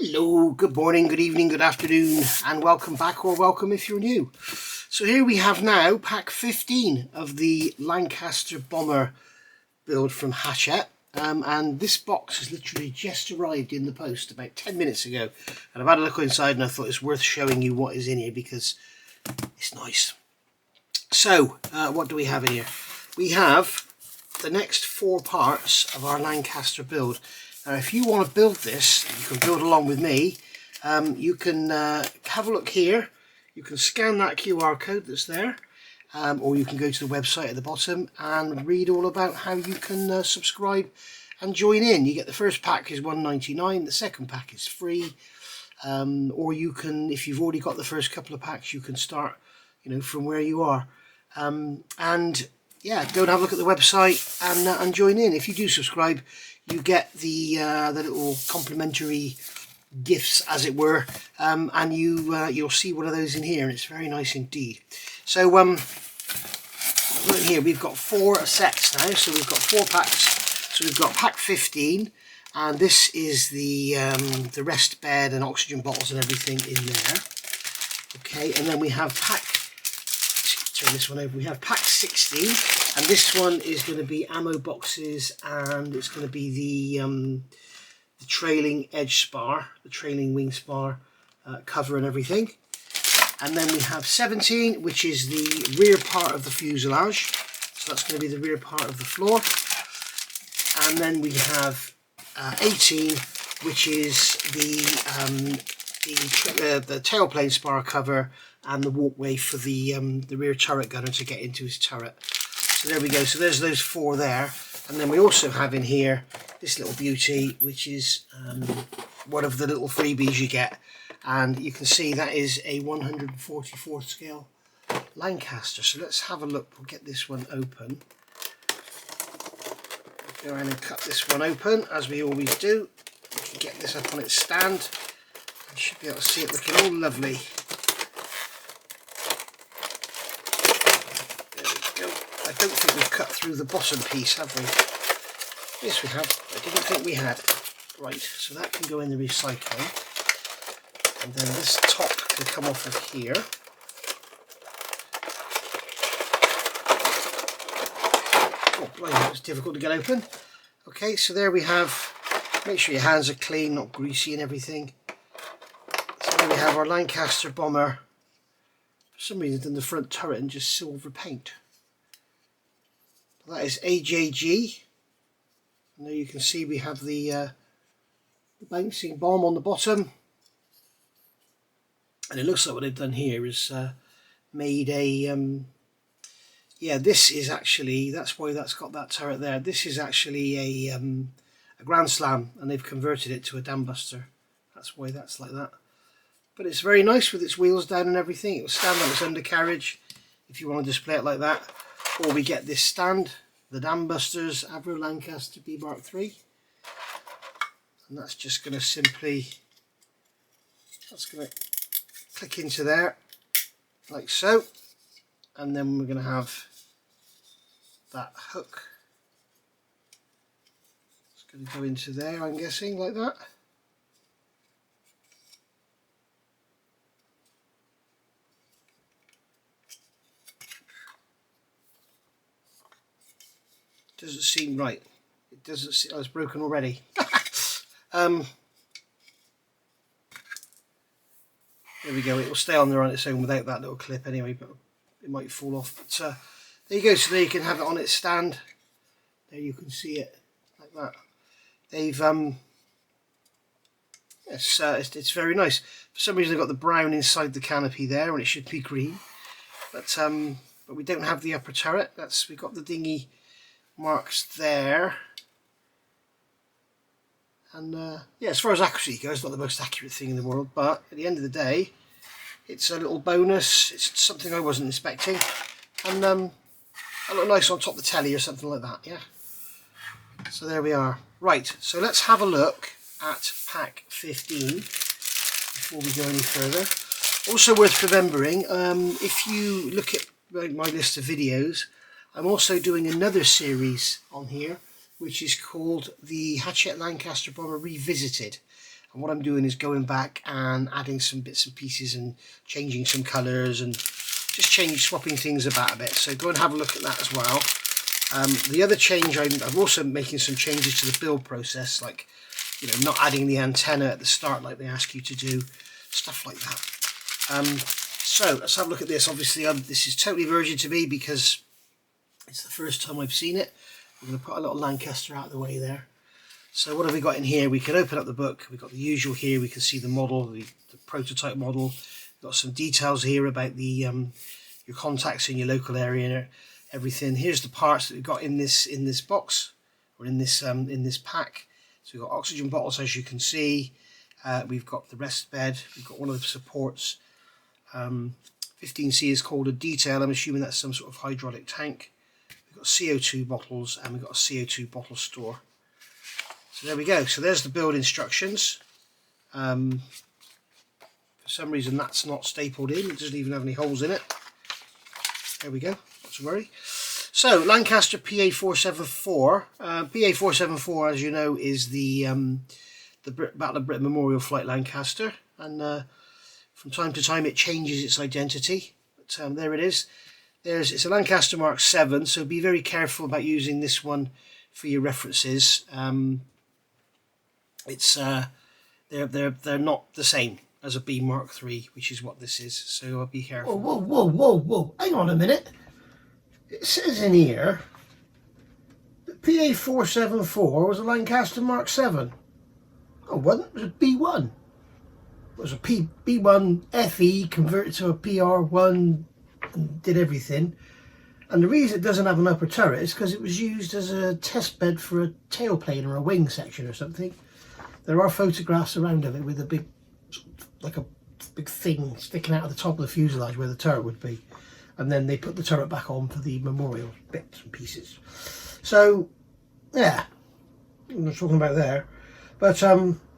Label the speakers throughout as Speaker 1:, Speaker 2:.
Speaker 1: Hello, good morning, good evening, good afternoon, and welcome back, or welcome if you're new. So here we have now pack 15 of the Lancaster bomber build from Hachette. And this box has literally just arrived in the post about 10 minutes ago. And I've had a look inside and I thought it's worth showing you what is in here because it's nice. So, what do we have in here? We have the next 4 parts of our Lancaster build. Now, if you want to build this, you can build along with me. You can have a look here. You can scan that QR code that's there, or you can go to the website at the bottom and read all about how you can subscribe and join in. You get the first pack is $1.99, the second pack is free, or you can, if you've already got the first couple of packs, you can start, from where you are. And yeah, go and have a look at the website and join in. If you do subscribe, you get the little complimentary gifts, as it were, and you'll see one of those in here, and it's very nice indeed. So look here, we've got 4 sets now, so we've got 4 packs. So we've got pack 15, and this is the rest bed and oxygen bottles and everything in there. Okay, and then we have turn this one over. We have pack 16, and this one is going to be ammo boxes, and it's going to be the trailing edge spar, the trailing wing spar cover and everything. And then we have 17, which is the rear part of the fuselage, so that's going to be the rear part of the floor. And then we have 18, which is the tailplane spar cover and the walkway for the rear turret gunner to get into his turret. So there we go. So there's those 4 there, and then we also have in here this little beauty, which is one of the little freebies you get, and you can see that is a 144th scale Lancaster. So let's have a look. We'll get this one open. Go around and cut this one open as we always do. We can get this up on its stand. You should be able to see it looking all lovely. I don't think we've cut through the bottom piece, have we? Yes, we have. I didn't think we had. Right, so that can go in the recycling. And then this top can come off of here. Oh, blimey, that was difficult to get open. Okay, so there we have. Make sure your hands are clean, not greasy and everything. So there we have our Lancaster bomber. For some reason, done the front turret in just silver paint. That is AJG, and there you can see we have the bouncing bomb on the bottom, and it looks like what they've done here is made a yeah, this is actually, that's why that's got that turret there. This is actually a Grand Slam, and they've converted it to a Dambuster. That's why that's like that. But it's very nice with its wheels down and everything. It will stand on its undercarriage if you want to display it like that. Or we get this stand, the Dambusters Avro Lancaster B.III, and that's just going to simply, that's going to click into there like so, and then we're going to have that hook. It's going to go into there, I'm guessing, like that. Doesn't seem right. It doesn't seem, oh, it's broken already. There we go. It will stay on there on its own without that little clip anyway, but it might fall off. But there you go. So there you can have it on its stand. There you can see it like that. They've it's very nice. For some reason they've got the brown inside the canopy there, and it should be green. But we don't have the upper turret. We've got the dinghy marks there, and yeah, as far as accuracy goes, it's not the most accurate thing in the world, but at the end of the day, it's a little bonus. It's something I wasn't expecting, and I look nice on top of the telly or something like that. Yeah, so there we are. Right, so let's have a look at pack 15 before we go any further. Also worth remembering, if you look at my list of videos, I'm also doing another series on here, which is called the Hachette Lancaster Bomber Revisited. And what I'm doing is going back and adding some bits and pieces and changing some colours and just swapping things about a bit. So go and have a look at that as well. The other change, I'm also making some changes to the build process, like, you know, not adding the antenna at the start like they ask you to do, stuff like that. So let's have a look at this. Obviously, this is totally virgin to me because it's the first time I've seen it. We're going to put a little Lancaster out of the way there. So what have we got in here? We can open up the book. We've got the usual here. We can see the model, the prototype model. We've got some details here about the your contacts in your local area and everything. Here's the parts that we've got in this box, or in this pack. So we've got oxygen bottles, as you can see. We've got the rest bed. We've got one of the supports. 15C is called a detail. I'm assuming that's some sort of hydraulic tank. We've got CO2 bottles, and we've got a CO2 bottle store. So there we go. So there's the build instructions. For some reason that's not stapled in. It doesn't even have any holes in it. There we go. Not to worry. So Lancaster PA474. PA474, as you know, is the Battle of Britain Memorial Flight Lancaster, and from time to time it changes its identity. But there it is. It's a Lancaster Mark 7, so be very careful about using this one for your references. They're not the same as a B.III, which is what this is, so be careful. Whoa, hang on a minute. It says in here that PA474 was a Lancaster Mark 7. Oh, it wasn't. It was a B1. It was a B1 FE converted to a PR1 and did everything. And the reason it doesn't have an upper turret is because it was used as a test bed for a tailplane or a wing section or something. There are photographs around of it with a big, like a big thing sticking out of the top of the fuselage where the turret would be. And then they put the turret back on for the memorial bits and pieces. So, yeah, I'm not talking about there. But,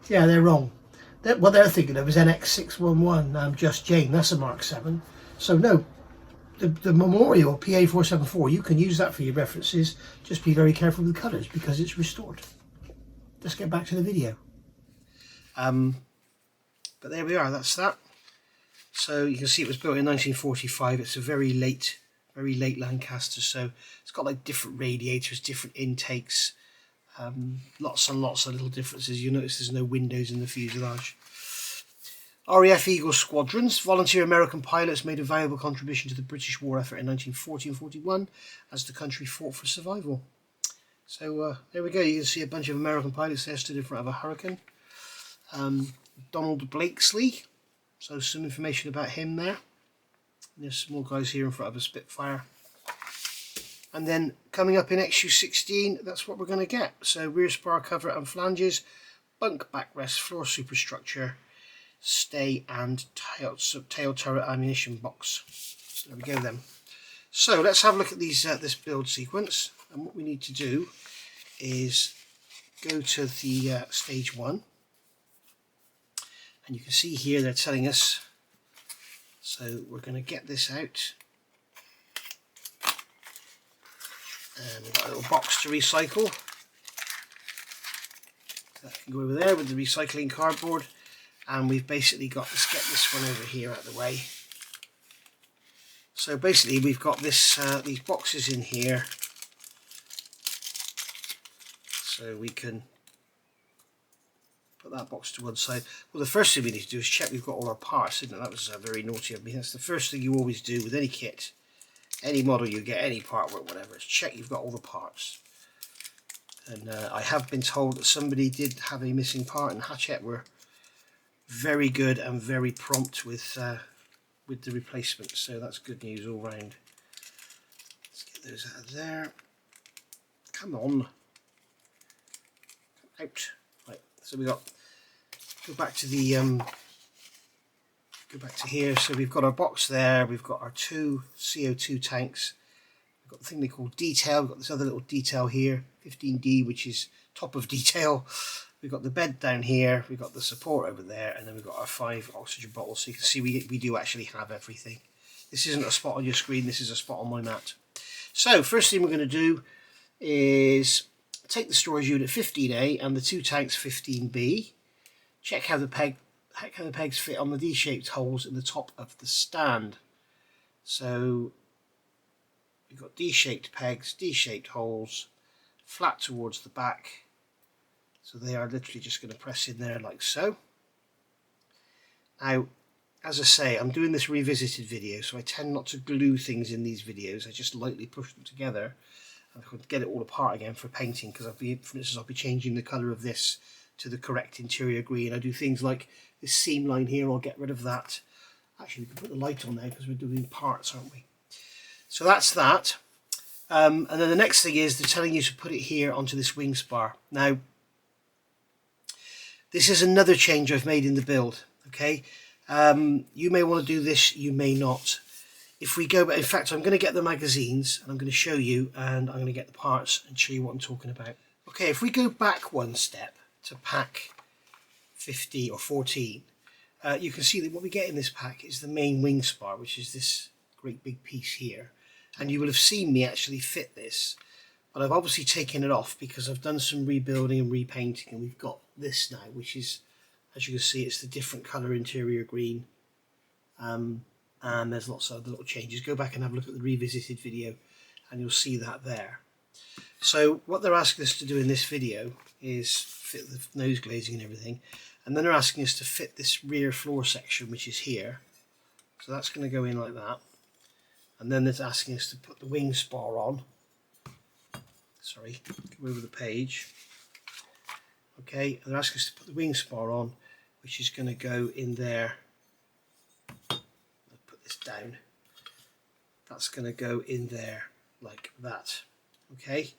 Speaker 1: yeah, they're wrong. What they're thinking of is NX611, Just Jane. That's a Mark 7. So, no, the memorial PA474, you can use that for your references. Just be very careful with the colours because it's restored. Let's get back to the video. But there we are, that's that. So you can see it was built in 1945. It's a very late Lancaster. So it's got like different radiators, different intakes, lots and lots of little differences. You'll notice there's no windows in the fuselage. RAF Eagle squadrons. Volunteer American pilots made a valuable contribution to the British war effort in 1940 and 41 as the country fought for survival. So there we go. You can see a bunch of American pilots there stood in front of a Hurricane. Donald Blakesley. So some information about him there. And there's some more guys here in front of a Spitfire. And then coming up in XU-16, that's what we're going to get. So rear spar cover and flanges, bunk backrest, floor superstructure, stay and tail turret ammunition box. So there we go then. So let's have a look at these this build sequence. And what we need to do is go to the stage 1. And you can see here they're telling us, so we're going to get this out, and we've got a little box to recycle. That can go over there with the recycling cardboard, and we've basically got, let's get this one over here out of the way. So basically we've got this these boxes in here, so we can put that box to one side. Well, the first thing we need to do is check we've got all our parts, isn't it? That was very naughty of me. That's the first thing you always do with any kit, any model you get, any part work, whatever, is check you've got all the parts. And I have been told that somebody did have a missing part, and Hachette were very good and very prompt with the replacement, so that's good news all round. Let's get those out of there. Come on. Come out. Right, so we got, go back to the go back to here. So we've got our box there, we've got our 2 CO2 tanks, we've got the thing they call detail, we've got this other little detail here, 15D, which is top of detail. We've got the bed down here, we've got the support over there, and then we've got our 5 oxygen bottles. So you can see we do actually have everything. This isn't a spot on your screen, this is a spot on my mat. So first thing we're going to do is take the storage unit 15A and the 2 tanks 15B. check how the pegs fit on the D-shaped holes in the top of the stand. So we've got D-shaped pegs, D-shaped holes, flat towards the back. So they are literally just going to press in there like so. Now, as I say, I'm doing this revisited video, so I tend not to glue things in these videos. I just lightly push them together and I could get it all apart again for painting, because for instance, I'll be changing the colour of this to the correct interior green. I do things like this seam line here, I'll get rid of that. Actually, we can put the light on now because we're doing parts, aren't we? So that's that. And then the next thing is they're telling you to put it here onto this wing spar. Now, this is another change I've made in the build. Okay, you may want to do this, you may not. If we go, in fact, I'm going to get the magazines and I'm going to show you, and I'm going to get the parts and show you what I'm talking about. Okay, if we go back one step to pack 50 or 14, you can see that what we get in this pack is the main wing spar, which is this great big piece here. And you will have seen me actually fit this, but I've obviously taken it off because I've done some rebuilding and repainting, and we've got this now, which is, as you can see, it's the different colour interior green. And there's lots of other little changes. Go back and have a look at the revisited video and you'll see that there. So what they're asking us to do in this video is fit the nose glazing and everything, and then they're asking us to fit this rear floor section, which is here. So that's going to go in like that, and then they're asking us to put the wing spar on. Sorry, go over the page. Okay, and they're asking us to put the wing spar on, which is going to go in there. Down, that's going to go in there like that. Okay,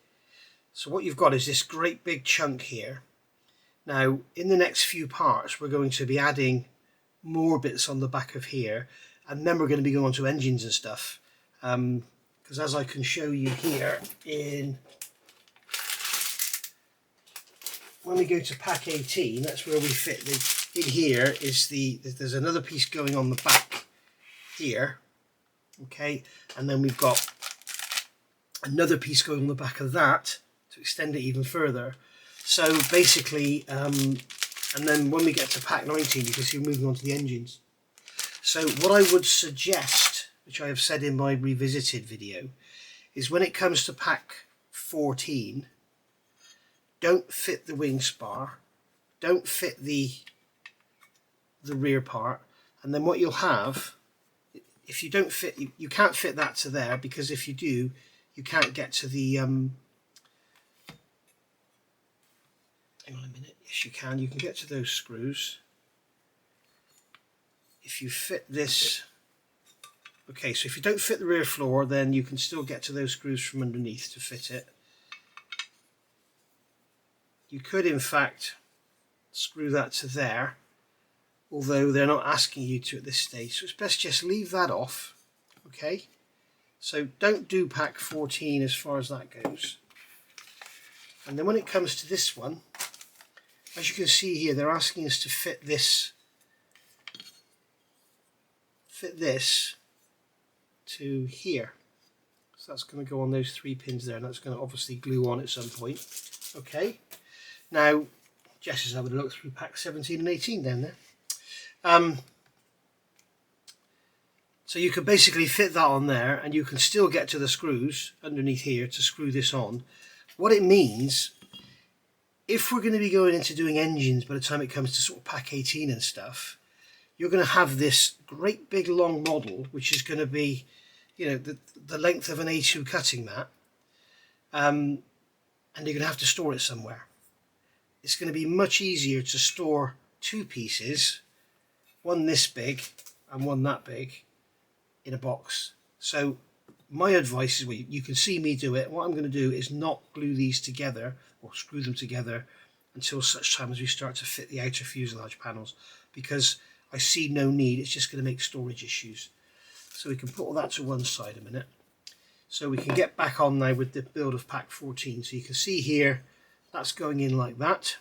Speaker 1: so what you've got is this great big chunk here. Now in the next few parts we're going to be adding more bits on the back of here, and then we're going to be going on to engines and stuff, because as I can show you here, when we go to pack 18, that's where we fit in here is there's another piece going on the back here, okay, and then we've got another piece going on the back of that to extend it even further. So basically, and then when we get to pack 19, you can see we're moving on to the engines. So what I would suggest, which I have said in my revisited video, is when it comes to pack 14, don't fit the wing spar, don't fit the rear part, and then what you'll have, if you don't fit, you can't fit that to there, because if you do, you can't get to the, hang on a minute, yes you can get to those screws. If you fit this, okay, so if you don't fit the rear floor, then you can still get to those screws from underneath to fit it. You could in fact screw that to there, although they're not asking you to at this stage, so it's best just leave that off. Okay, so don't do pack 14 as far as that goes. And then when it comes to this one, as you can see here, they're asking us to fit this to here. So that's going to go on those 3 pins there, and that's going to obviously glue on at some point. Okay, now Jess is having a look through pack 17 and 18 down there. So you can basically fit that on there, and you can still get to the screws underneath here to screw this on. What it means, if we're going to be going into doing engines by the time it comes to sort of pack 18 and stuff, you're going to have this great big long model, which is going to be, you know, the length of an A2 cutting mat, and you're going to have to store it somewhere. It's going to be much easier to store 2 pieces, one this big and one that big, in a box. So my advice is, well, you can see me do it. What I'm going to do is not glue these together or screw them together until such time as we start to fit the outer fuselage panels, because I see no need. It's just going to make storage issues. So we can put all that to one side a minute. So we can get back on now with the build of pack 14. So you can see here, that's going in like that.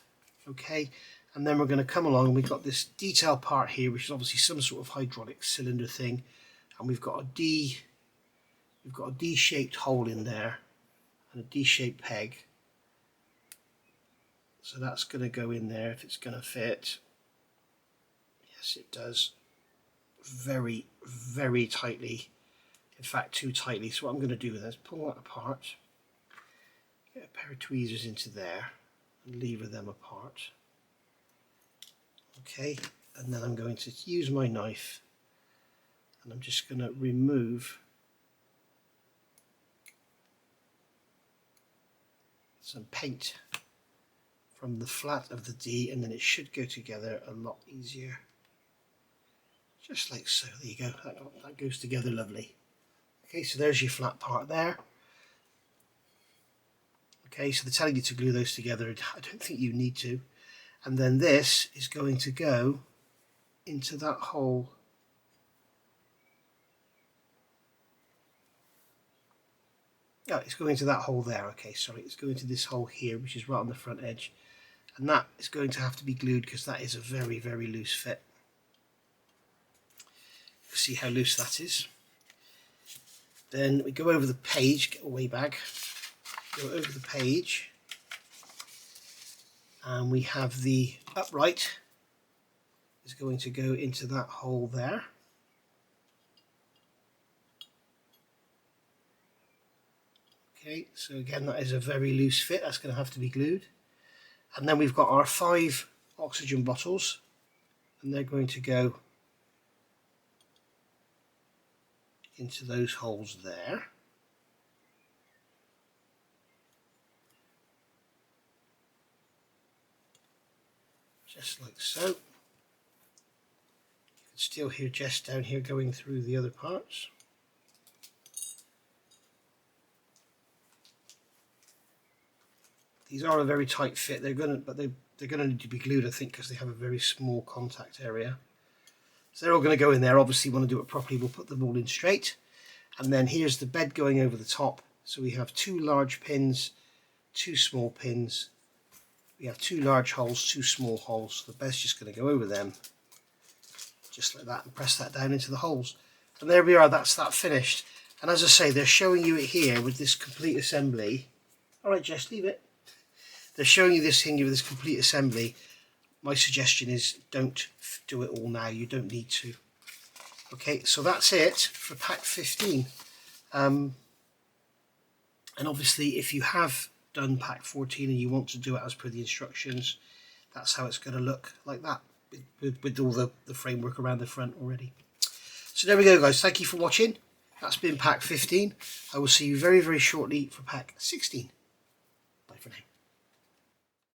Speaker 1: Okay, and then we're going to come along, and we've got this detail part here, which is obviously some sort of hydraulic cylinder thing, and we've got a D-shaped hole in there and a D-shaped peg. So that's going to go in there if it's going to fit. Yes, it does very, very tightly. In fact, too tightly. So what I'm going to do is pull that apart, get a pair of tweezers into there and lever them apart. Okay, and then I'm going to use my knife and I'm just going to remove some paint from the flat of the D, and then it should go together a lot easier. Just like so. There you go. That goes together lovely. Okay, so there's your flat part there. Okay, so they're telling you to glue those together. I don't think you need to. And then this is going to go into that hole. Oh, it's going to that hole there. Okay, sorry, it's going to this hole here, which is right on the front edge. And that is going to have to be glued because that is a very, very loose fit. See how loose that is. Then we go over the page, get a way back, go over the page, and we have the upright is going to go into that hole there. Okay, so again that is a very loose fit, that's going to have to be glued. And then we've got our 5 oxygen bottles, and they're going to go into those holes there. Just like so. You can still hear Jess down here going through the other parts. These are a very tight fit. They're gonna need to be glued, I think, because they have a very small contact area. So they're all going to go in there. Obviously, you want to do it properly. We'll put them all in straight. And then here's the bed going over the top. So we have 2 large pins, 2 small pins. We have 2 large holes, 2 small holes. So the bed's just going to go over them, just like that, and press that down into the holes. And there we are. That's that finished. And as I say, they're showing you it here with this complete assembly. All right, Jess, leave it. They're showing you this thing with this complete assembly. My suggestion is don't do it all now. You don't need to. Okay, so that's it for pack 15. And obviously, if you have done pack 14 and you want to do it as per the instructions, that's how it's going to look, like that, with all the framework around the front already. So there we go, guys. Thank you for watching. That's been pack 15. I will see you very, very shortly for pack 16.